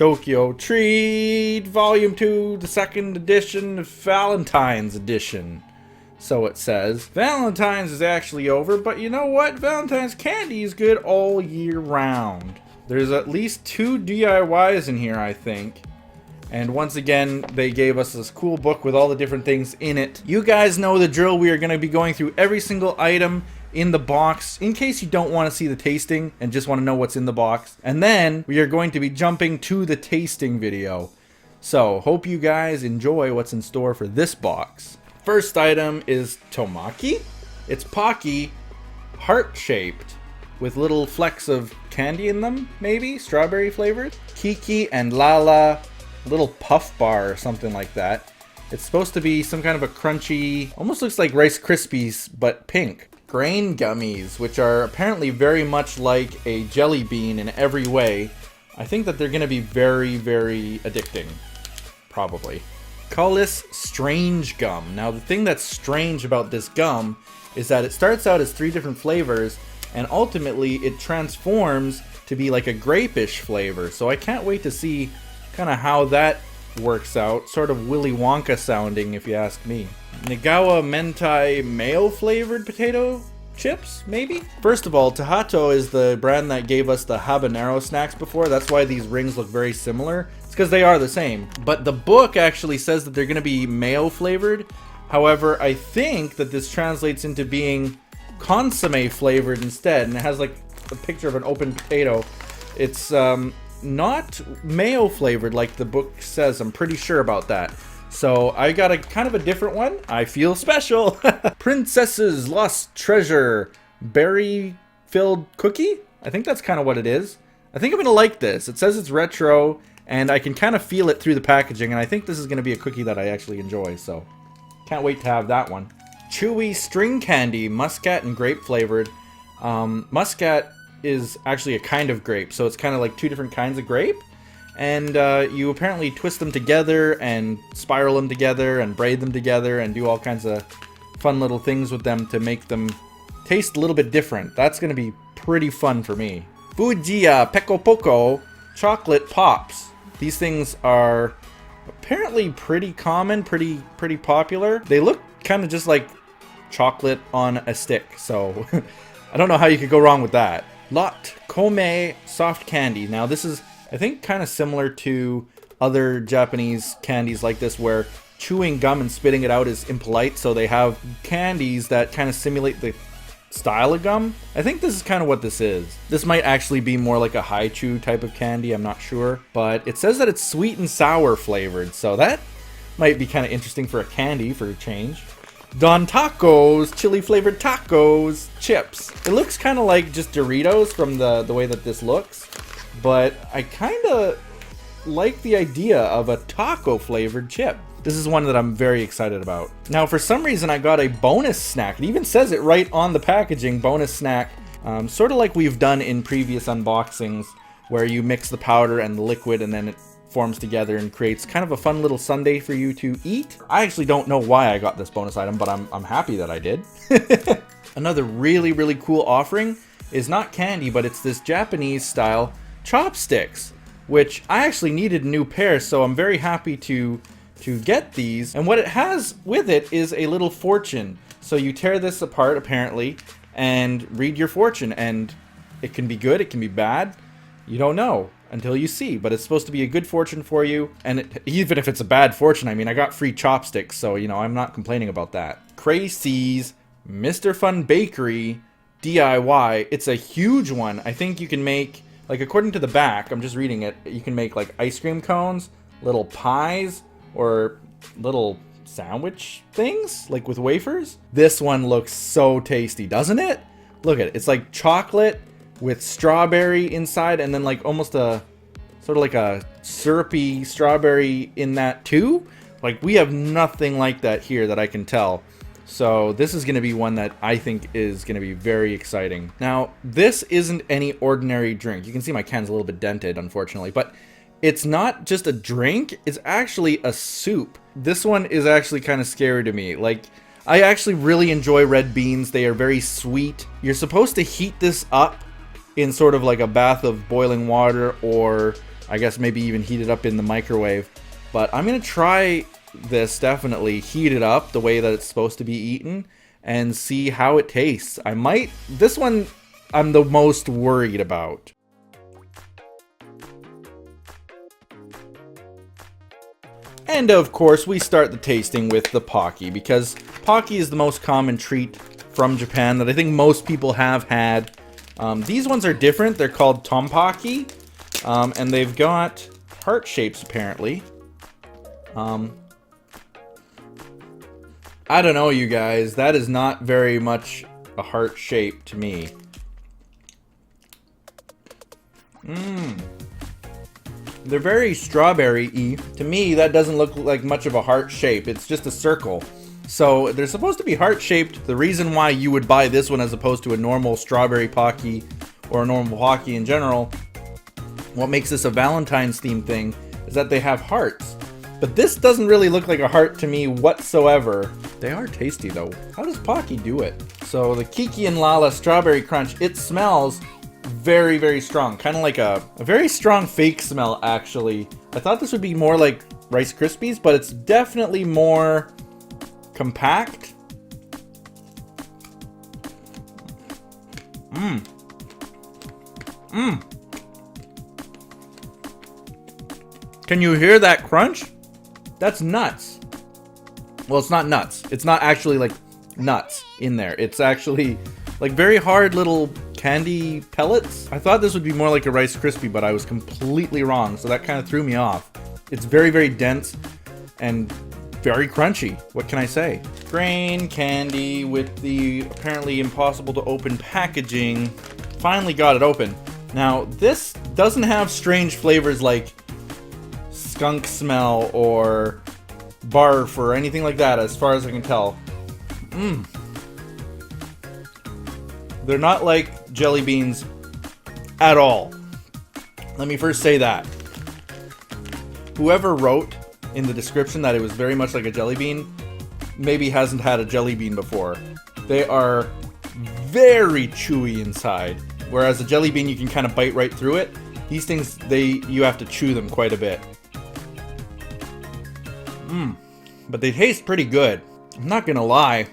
TokyoTreat Volume 2, the second edition, Valentine's edition. So it says. Valentine's is actually over, but you know what? Valentine's candy is good all year round. There's at least 2 DIYs in here, I think. And once again, they gave us this cool book with all the different things in it. You guys know the drill. We are going to be going through every single item in the box, in case you don't want to see the tasting and just want to know what's in the box. And then we are going to be jumping to the tasting video. So, hope you guys enjoy what's in store for this box. First item is Tomaki. It's Pocky, heart-shaped, with little flecks of candy in them, maybe? Strawberry flavored? Kiki and Lala, little puff bar or something like that. It's supposed to be some kind of a crunchy, almost looks like Rice Krispies, but pink. Grain gummies, which are apparently very much like a jelly bean in every way. I think that they're going to be very, very addicting. Probably. Cullis Strange Gum. Now, the thing that's strange about this gum is that it starts out as 3 different flavors, and ultimately it transforms to be like a grape-ish flavor. So I can't wait to see kind of how that works out. Sort of Willy Wonka sounding, if you ask me. Nagawa Mentai mayo flavored potato chips, maybe? First of all, Tahato is the brand that gave us the habanero snacks before. That's why these rings look very similar. It's because they are the same. But the book actually says that they're going to be mayo flavored. However, I think that this translates into being consomme flavored instead. And it has like a picture of an open potato. It's not mayo flavored like the book says. I'm pretty sure about that. So I got a kind of a different one. I feel special. Princess's Lost Treasure berry filled cookie. I think that's kind of what it is. I think I'm gonna like this. It says it's retro and I can kind of feel it through the packaging, and I think this is gonna be a cookie that I actually enjoy, so can't wait to have that one. Chewy string candy, muscat and grape flavored. Muscat is actually a kind of grape, so it's kind of like 2 different kinds of grape. And you apparently twist them together and spiral them together and braid them together and do all kinds of fun little things with them to make them taste a little bit different. That's going to be pretty fun for me. Fujiya Peko Poko chocolate pops. These things are apparently pretty common, pretty popular. They look kind of just like chocolate on a stick, so I don't know how you could go wrong with that. Lot Kome soft candy. Now this is, I think, kind of similar to other Japanese candies like this, where chewing gum and spitting it out is impolite, so they have candies that kind of simulate the style of gum. I think this is kind of what this is. This might actually be more like a high chew type of candy, I'm not sure. But it says that it's sweet and sour flavored, so that might be kind of interesting for a candy for a change. Don Tacos, chili flavored tacos, chips. It looks kind of like just Doritos from the way that this looks. But I kind of like the idea of a taco flavored chip. This is one that I'm very excited about. Now, for some reason, I got a bonus snack. It even says it right on the packaging, bonus snack. Sort of like we've done in previous unboxings, where you mix the powder and the liquid and then it forms together and creates kind of a fun little sundae for you to eat. I actually don't know why I got this bonus item, but I'm happy that I did. Another really, really cool offering is not candy, but it's this Japanese style chopsticks, which I actually needed a new pair, so I'm very happy to get these. And what it has with it is a little fortune. So you tear this apart apparently and read your fortune, and it can be good, it can be bad. You don't know until you see, but it's supposed to be a good fortune for you. And even if it's a bad fortune, I mean, I got free chopsticks, so you know, I'm not complaining about that. Crazy's Mr. Fun Bakery DIY. It's a huge one. I think you can make, like, according to the back, I'm just reading it, you can make like ice cream cones, little pies, or little sandwich things, like with wafers. This one looks so tasty, doesn't it? Look at it. It's like chocolate with strawberry inside, and then like almost a sort of like a syrupy strawberry in that too. Like, we have nothing like that here that I can tell. So this is going to be one that I think is going to be very exciting. Now, this isn't any ordinary drink. You can see my can's a little bit dented, unfortunately, but it's not just a drink, it's actually a soup. This one is actually kind of scary to me. Like, I actually really enjoy red beans. They are very sweet. You're supposed to heat this up in sort of like a bath of boiling water, or I guess maybe even heat it up in the microwave. But I'm going to try this, definitely heat it up the way that it's supposed to be eaten and see how it tastes. This one I'm the most worried about. And of course, we start the tasting with the Pocky, because Pocky is the most common treat from Japan that I think most people have had. These ones are different. They're called Tompaki, and they've got heart shapes apparently. I don't know, you guys. That is not very much a heart shape to me. They're very strawberry-y. To me, that doesn't look like much of a heart shape. It's just a circle. So they're supposed to be heart-shaped. The reason why you would buy this one as opposed to a normal strawberry Pocky or a normal Pocky in general, what makes this a Valentine's theme thing is that they have hearts. But this doesn't really look like a heart to me whatsoever. They are tasty though. How does Pocky do it? So the Kiki and Lala Strawberry Crunch, it smells very, very strong. Kind of like a very strong fake smell, actually. I thought this would be more like Rice Krispies, but it's definitely more compact. Can you hear that crunch? That's nuts. Well, it's not nuts. It's not actually like nuts in there. It's actually like very hard little candy pellets. I thought this would be more like a Rice Krispie, but I was completely wrong, so that kind of threw me off. It's very, very dense and very crunchy. What can I say? Grain candy with the apparently impossible to open packaging. Finally got it open. Now, this doesn't have strange flavors like skunk smell or barf or anything like that, as far as I can tell. They're not like jelly beans at all. Let me first say that. Whoever wrote in the description that it was very much like a jelly bean maybe hasn't had a jelly bean before. They are very chewy inside, whereas a jelly bean you can kind of bite right through it. These things, you have to chew them quite a bit. But they taste pretty good. I'm not gonna lie.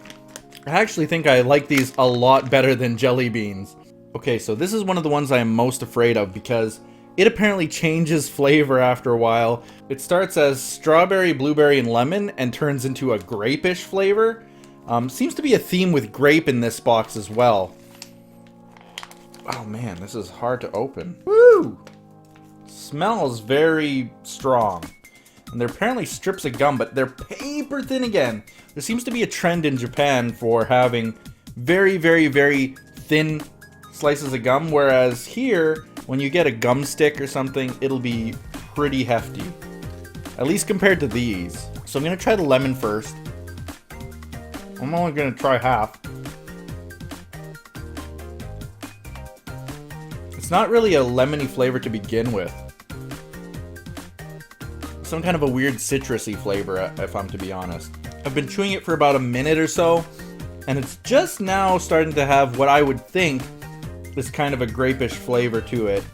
I actually think I like these a lot better than jelly beans. Okay, so this is one of the ones I am most afraid of because it apparently changes flavor after a while. It starts as strawberry, blueberry, and lemon and turns into a grape-ish flavor. Seems to be a theme with grape in this box as well. Oh man, this is hard to open. Woo! Smells very strong. And they're apparently strips of gum, but they're paper thin again. There seems to be a trend in Japan for having very, very, very thin slices of gum, whereas here, when you get a gum stick or something, it'll be pretty hefty. At least compared to these. So I'm gonna try the lemon first. I'm only gonna try half. It's not really a lemony flavor to begin with. Some kind of a weird citrusy flavor, if I'm to be honest. I've been chewing it for about a minute or so, and it's just now starting to have what I would think is kind of a grape-ish flavor to it.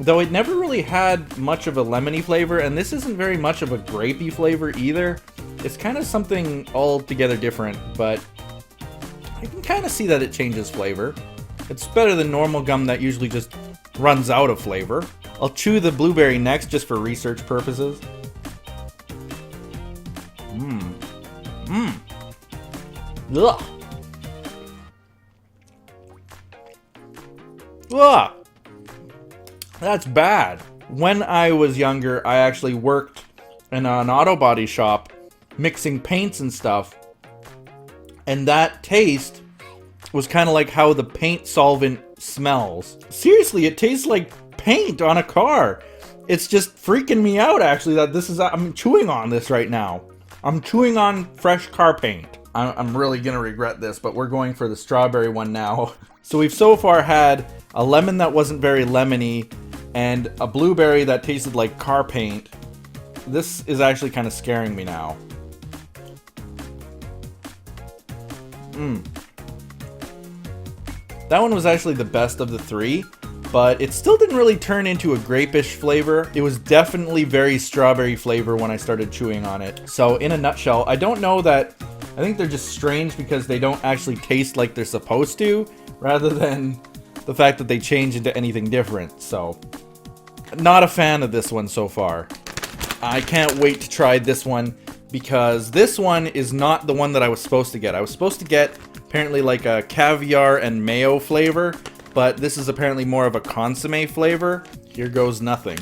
Though it never really had much of a lemony flavor, and this isn't very much of a grapey flavor either. It's kind of something altogether different, but I can kind of see that it changes flavor. It's better than normal gum that usually just runs out of flavor. I'll chew the blueberry next just for research purposes. Ugh. Ugh. That's bad. When I was younger, I actually worked in an auto body shop mixing paints and stuff. And that taste was kind of like how the paint solvent smells. Seriously, it tastes like paint on a car. It's just freaking me out actually that I'm chewing on this right now. I'm chewing on fresh car paint. I'm really gonna regret this, but we're going for the strawberry one now. So we've so far had a lemon that wasn't very lemony and a blueberry that tasted like car paint. This is actually kind of scaring me now. That one was actually the best of the three. but it still didn't really turn into a grape-ish flavor. It was definitely very strawberry flavor when I started chewing on it. So in a nutshell, I don't know that, I think they're just strange because they don't actually taste like they're supposed to, rather than the fact that they change into anything different. So not a fan of this one so far. I can't wait to try this one because this one is not the one that I was supposed to get. I was supposed to get apparently like a caviar and mayo flavor, but this is apparently more of a consomme flavor. Here goes nothing.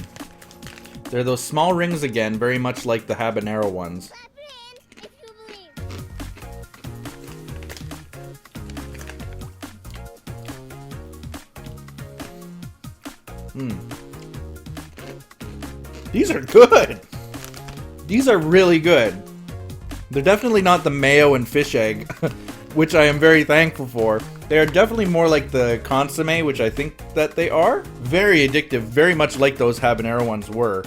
They're those small rings again, very much like the habanero ones. These are good! These are really good. They're definitely not the mayo and fish egg, which I am very thankful for. They are definitely more like the consomme, which I think that they are. Very addictive, very much like those habanero ones were.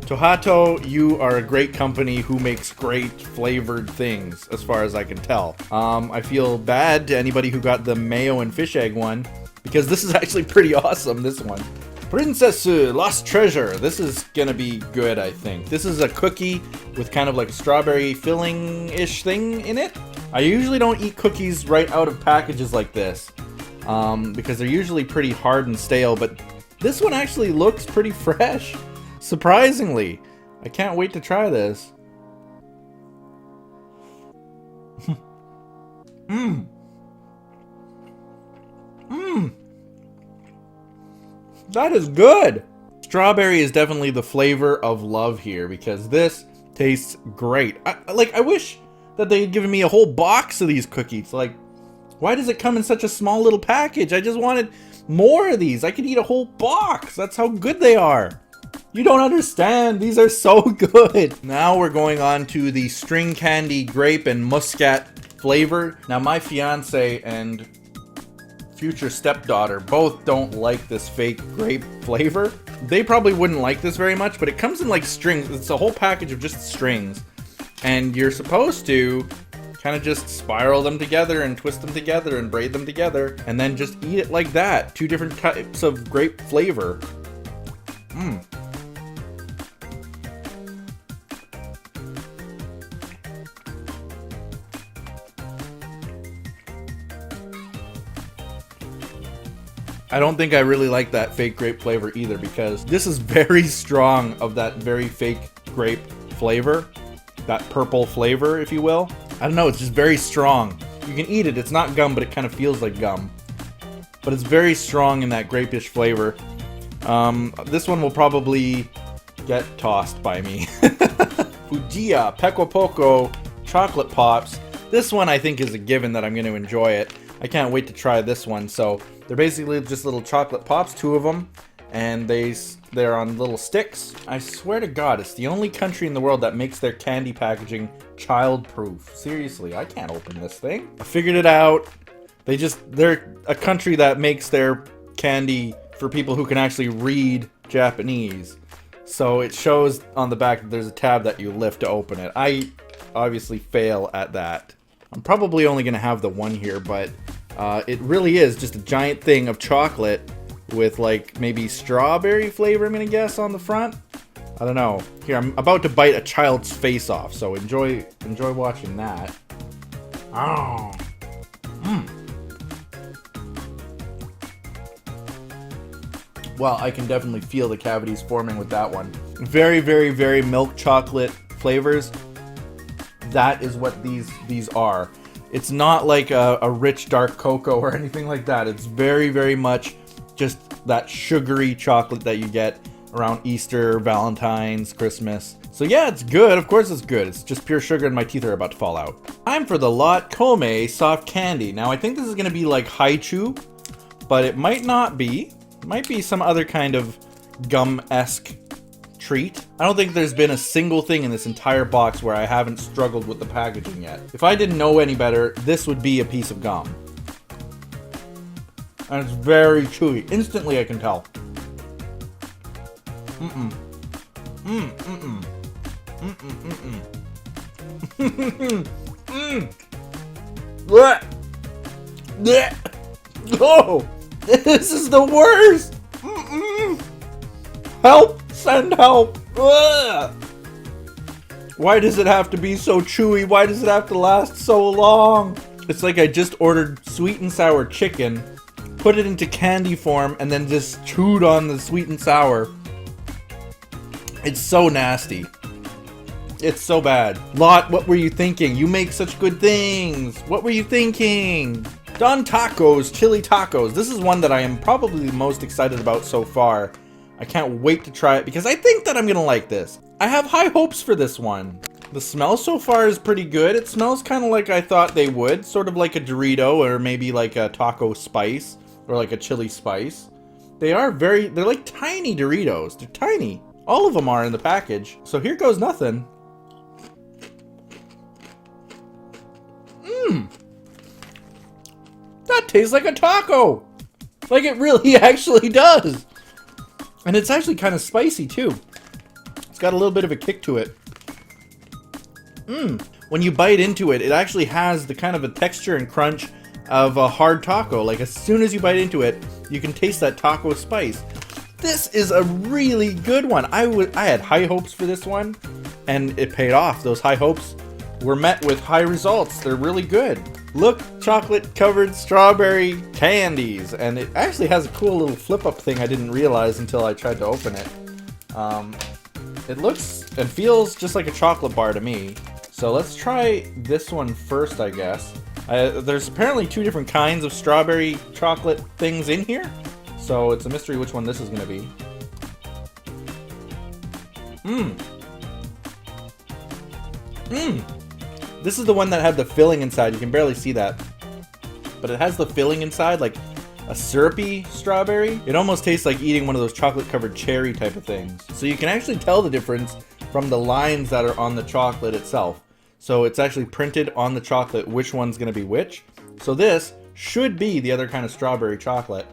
Tohato, you are a great company who makes great flavored things, as far as I can tell. I feel bad to anybody who got the mayo and fish egg one, because this is actually pretty awesome, this one. Princess Lost Treasure. This is gonna be good, I think. This is a cookie with kind of like a strawberry filling-ish thing in it. I usually don't eat cookies right out of packages like this, because they're usually pretty hard and stale, but this one actually looks pretty fresh, surprisingly. I can't wait to try this. That is good! Strawberry is definitely the flavor of love here, because this tastes great. I wish that they had given me a whole box of these cookies. Like, why does it come in such a small little package? I just wanted more of these. I could eat a whole box. That's how good they are. You don't understand. These are so good. Now we're going on to the string candy grape and muscat flavor. Now my fiance and future stepdaughter both don't like this fake grape flavor. They probably wouldn't like this very much, but it comes in like strings. It's a whole package of just strings. And you're supposed to kind of just spiral them together and twist them together and braid them together and then just eat it like that. 2 different types of grape flavor. I don't think I really like that fake grape flavor either, because this is very strong of that very fake grape flavor. That purple flavor, if you will. I don't know, it's just very strong. You can eat it, it's not gum, but it kind of feels like gum. But it's very strong in that grape-ish flavor. This one will probably get tossed by me. Fujiya Poco Poco Chocolate Pops. This one I think is a given that I'm going to enjoy it. I can't wait to try this one. So they're basically just little chocolate pops, 2 of them, and they're on little sticks. I swear to God, it's the only country in the world that makes their candy packaging child-proof. Seriously, I can't open this thing. I figured it out. They're a country that makes their candy for people who can actually read Japanese. So it shows on the back that there's a tab that you lift to open it. I obviously fail at that. I'm probably only going to have the one here, but it really is just a giant thing of chocolate with like maybe strawberry flavor, I'm going to guess, on the front. I don't know. Here, I'm about to bite a child's face off, so enjoy watching that. Oh. Well, I can definitely feel the cavities forming with that one. Very, very, very milk chocolate flavors. That is what these are. It's not like a rich dark cocoa or anything like that. It's very, very much just that sugary chocolate that you get around Easter, Valentine's, Christmas. So yeah, it's good. Of course it's good. It's just pure sugar and my teeth are about to fall out. Time for the Lot Kome soft candy. Now I think this is going to be like haichu, but it might not be. It might be some other kind of gum-esque treat. I don't think there's been a single thing in this entire box where I haven't struggled with the packaging yet. If I didn't know any better, this would be a piece of gum. And it's very chewy. Instantly I can tell. Blech. Blech. Oh! This is the worst! Help! Send help! Ugh! Why does it have to be so chewy? Why does it have to last so long? It's like I just ordered sweet and sour chicken, put it into candy form, and then just chewed on the sweet and sour. It's so nasty. It's so bad. Lot, what were you thinking? You make such good things. What were you thinking? Don Tacos, chili tacos. This is one that I am probably the most excited about so far. I can't wait to try it because I think that I'm gonna like this. I have high hopes for this one. The smell so far is pretty good. It smells kind of like I thought they would. Sort of like a Dorito or maybe like a taco spice or like a chili spice. They're like tiny Doritos. They're tiny. All of them are in the package. So here goes nothing. That tastes like a taco. Like it really actually does. And it's actually kind of spicy too. It's got a little bit of a kick to it. When you bite into it, it actually has the kind of a texture and crunch of a hard taco. Like as soon as you bite into it, you can taste that taco spice. This is a really good one. I had high hopes for this one, and it paid off. Those high hopes were met with high results. They're really good. Look, chocolate covered strawberry candies, and it actually has a cool little flip up thing I didn't realize until I tried to open it. It looks and feels just like a chocolate bar to me. So let's try this one first, I guess. There's apparently two different kinds of strawberry chocolate things in here, so it's a mystery which one this is going to be. This is the one that had the filling inside. You can barely see that, but it has the filling inside, like a syrupy strawberry. It almost tastes like eating one of those chocolate covered cherry type of things. So you can actually tell the difference from the lines that are on the chocolate itself. So it's actually printed on the chocolate which one's going to be which. So this should be the other kind of strawberry chocolate.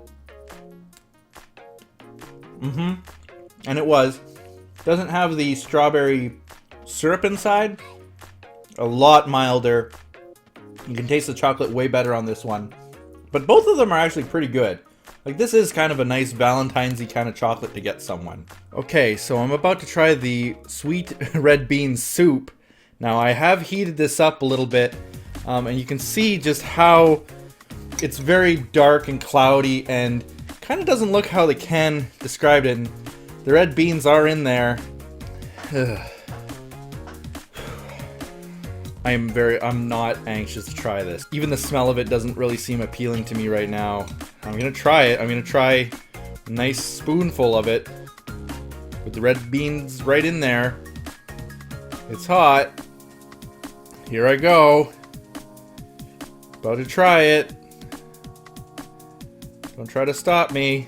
And it was. Doesn't have the strawberry syrup inside. A lot milder. You can taste the chocolate way better on this one. But both of them are actually pretty good. Like this is kind of a nice Valentine's-y kind of chocolate to get someone. Okay, so I'm about to try the sweet red bean soup. Now I have heated this up a little bit, and you can see just how it's very dark and cloudy and kind of doesn't look how the can described it. And the red beans are in there. I'm not anxious to try this. Even the smell of it doesn't really seem appealing to me right now. I'm gonna try it. I'm gonna try a nice spoonful of it with the red beans right in there. It's hot. Here I go. About to try it. Don't try to stop me.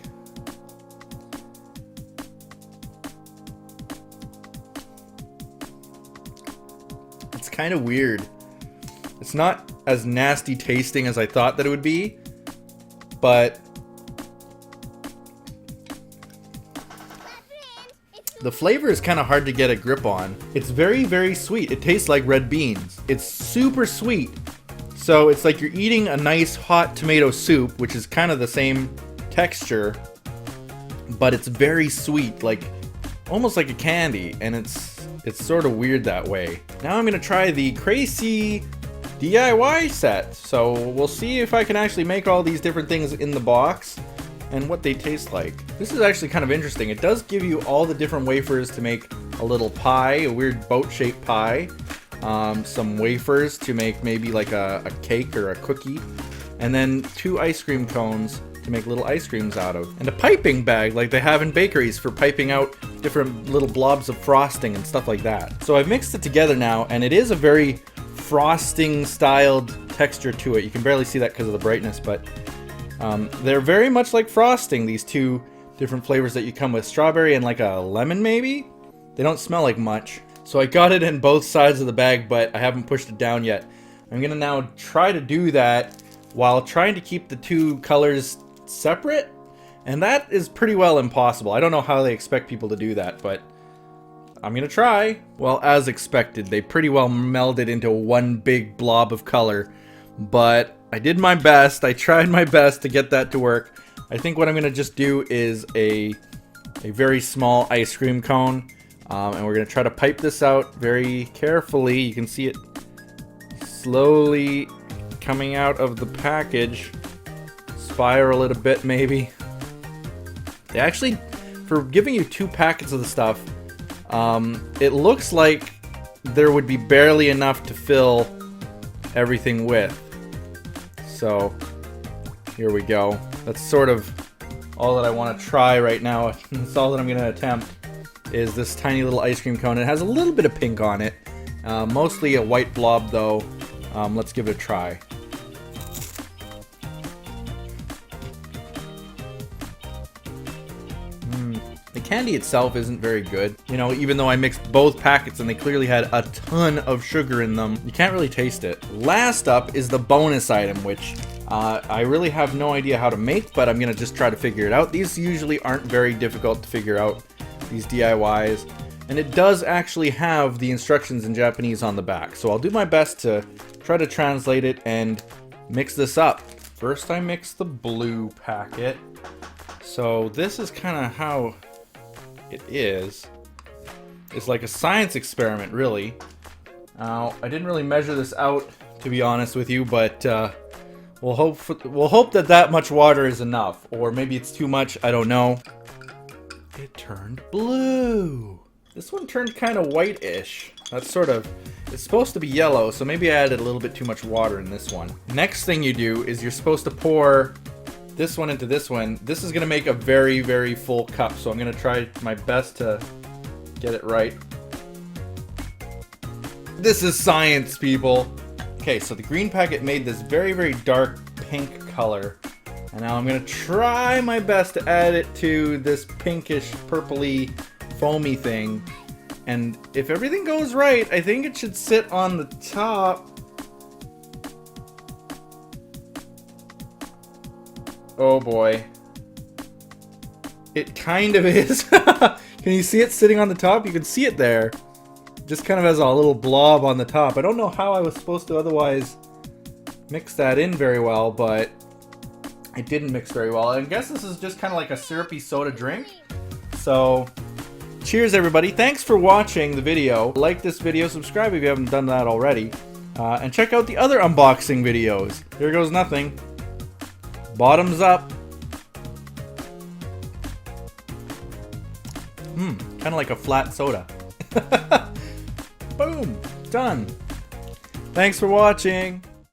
It's kind of weird. It's not as nasty tasting as I thought that it would be, but the flavor is kind of hard to get a grip on. It's very, very sweet. It tastes like red beans. It's super sweet. So it's like you're eating a nice hot tomato soup, which is kind of the same texture, but it's very sweet, like almost like a candy, and it's sort of weird that way. Now I'm gonna try the Crazy DIY set. So we'll see if I can actually make all these different things in the box and what they taste like. This is actually kind of interesting. It does give you all the different wafers to make a little pie, a weird boat-shaped pie, some wafers to make maybe like a cake or a cookie, and then 2 ice cream cones to make little ice creams out of, and a piping bag like they have in bakeries for piping out different little blobs of frosting and stuff like that. So I've mixed it together now, and it is a very frosting styled texture to it. You can barely see that because of the brightness, but they're very much like frosting, these 2 different flavors that you come with, strawberry and like a lemon maybe. They don't smell like much. So I got it in both sides of the bag, but I haven't pushed it down yet. I'm gonna now try to do that while trying to keep the 2 colors separate, and that is pretty well impossible. I don't know how they expect people to do that, but I'm gonna try. Well, as expected, they pretty well melded into one big blob of color, but I did my best. I tried my best to get that to work. I think what I'm gonna just do is a a very small ice cream cone. And we're going to try to pipe this out very carefully. You can see it slowly coming out of the package. Spiral it a bit, maybe. They actually, for giving you 2 packets of the stuff, it looks like there would be barely enough to fill everything with. So, here we go. That's sort of all that I want to try right now. That's all that I'm going to attempt. Is this tiny little ice cream cone. It has a little bit of pink on it. Mostly a white blob though. Let's give it a try. The candy itself isn't very good. You know, even though I mixed both packets and they clearly had a ton of sugar in them, you can't really taste it. Last up is the bonus item, which I really have no idea how to make, but I'm gonna just try to figure it out. These usually aren't very difficult to figure out, these DIYs, and it does actually have the instructions in Japanese on the back, so I'll do my best to try to translate it and mix this up. First I mix the blue packet, so this is kind of how it is. It's like a science experiment, really. Now, I didn't really measure this out, to be honest with you, but we'll hope that much water is enough, or maybe it's too much, I don't know. It turned blue. This one turned kind of white-ish. That's sort of, it's supposed to be yellow, so maybe I added a little bit too much water in this one. Next thing you do is you're supposed to pour this one into this one. This is gonna make a very, very full cup, so I'm gonna try my best to get it right. This is science, people. Okay, so the green packet made this very, very dark pink color. And now I'm gonna try my best to add it to this pinkish, purpley, foamy thing. And if everything goes right, I think it should sit on the top. Oh boy. It kind of is. Can you see it sitting on the top? You can see it there. Just kind of has a little blob on the top. I don't know how I was supposed to otherwise mix that in very well, but it didn't mix very well. I guess this is just kind of like a syrupy soda drink. So, cheers everybody. Thanks for watching the video. Like this video, subscribe if you haven't done that already. And check out the other unboxing videos. Here goes nothing. Bottoms up. Kind of like a flat soda. Boom, done. Thanks for watching.